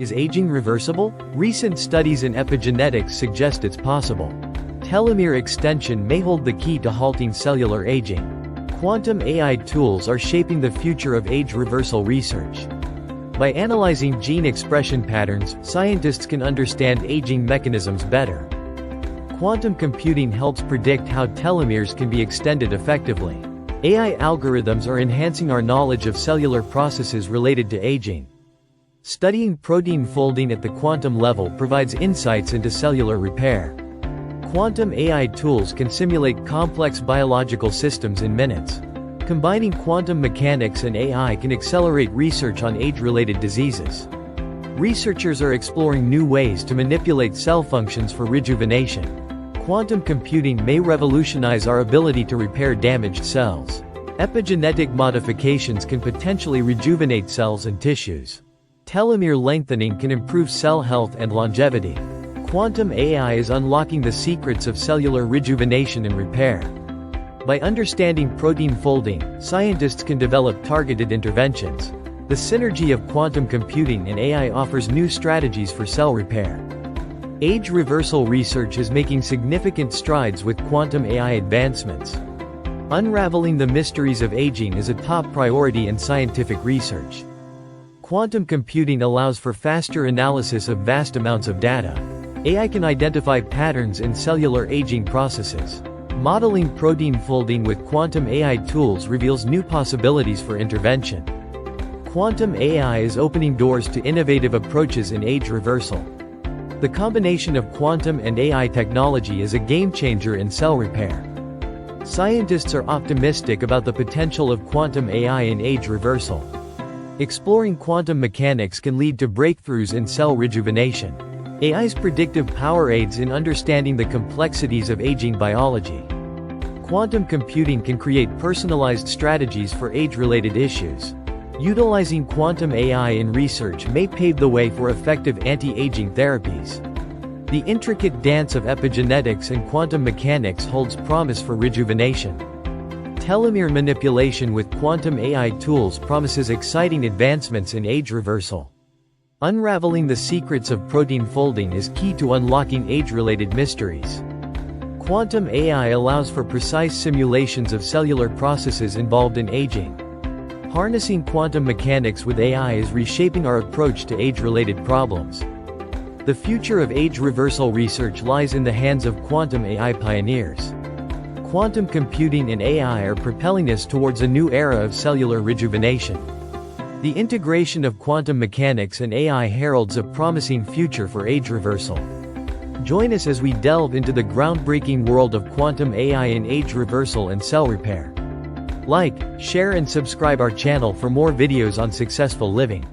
Is aging reversible? Recent studies in epigenetics suggest it's possible. Telomere extension may hold the key to halting cellular aging. Quantum AI tools are shaping the future of age reversal research. By analyzing gene expression patterns, scientists can understand aging mechanisms better. Quantum computing helps predict how telomeres can be extended effectively. AI algorithms are enhancing our knowledge of cellular processes related to aging. Studying protein folding at the quantum level provides insights into cellular repair. Quantum AI tools can simulate complex biological systems in minutes. Combining quantum mechanics and AI can accelerate research on age-related diseases. Researchers are exploring new ways to manipulate cell functions for rejuvenation. Quantum computing may revolutionize our ability to repair damaged cells. Epigenetic modifications can potentially rejuvenate cells and tissues. Telomere lengthening can improve cell health and longevity. Quantum AI is unlocking the secrets of cellular rejuvenation and repair. By understanding protein folding, scientists can develop targeted interventions. The synergy of quantum computing and AI offers new strategies for cell repair. Age reversal research is making significant strides with quantum AI advancements. Unraveling the mysteries of aging is a top priority in scientific research. Quantum computing allows for faster analysis of vast amounts of data. AI can identify patterns in cellular aging processes. Modeling protein folding with quantum AI tools reveals new possibilities for intervention. Quantum AI is opening doors to innovative approaches in age reversal. The combination of quantum and AI technology is a game-changer in cell repair. Scientists are optimistic about the potential of quantum AI in age reversal. Exploring quantum mechanics can lead to breakthroughs in cell rejuvenation. AI's predictive power aids in understanding the complexities of aging biology. Quantum computing can create personalized strategies for age-related issues. Utilizing quantum AI in research may pave the way for effective anti-aging therapies. The intricate dance of epigenetics and quantum mechanics holds promise for rejuvenation. Telomere manipulation with quantum AI tools promises exciting advancements in age reversal. Unraveling the secrets of protein folding is key to unlocking age-related mysteries. Quantum AI allows for precise simulations of cellular processes involved in aging. Harnessing quantum mechanics with AI is reshaping our approach to age-related problems. The future of age reversal research lies in the hands of quantum AI pioneers. Quantum computing and AI are propelling us towards a new era of cellular rejuvenation. The integration of quantum mechanics and AI heralds a promising future for age reversal. Join us as we delve into the groundbreaking world of quantum AI in age reversal and cell repair. Like, share and subscribe our channel for more videos on successful living.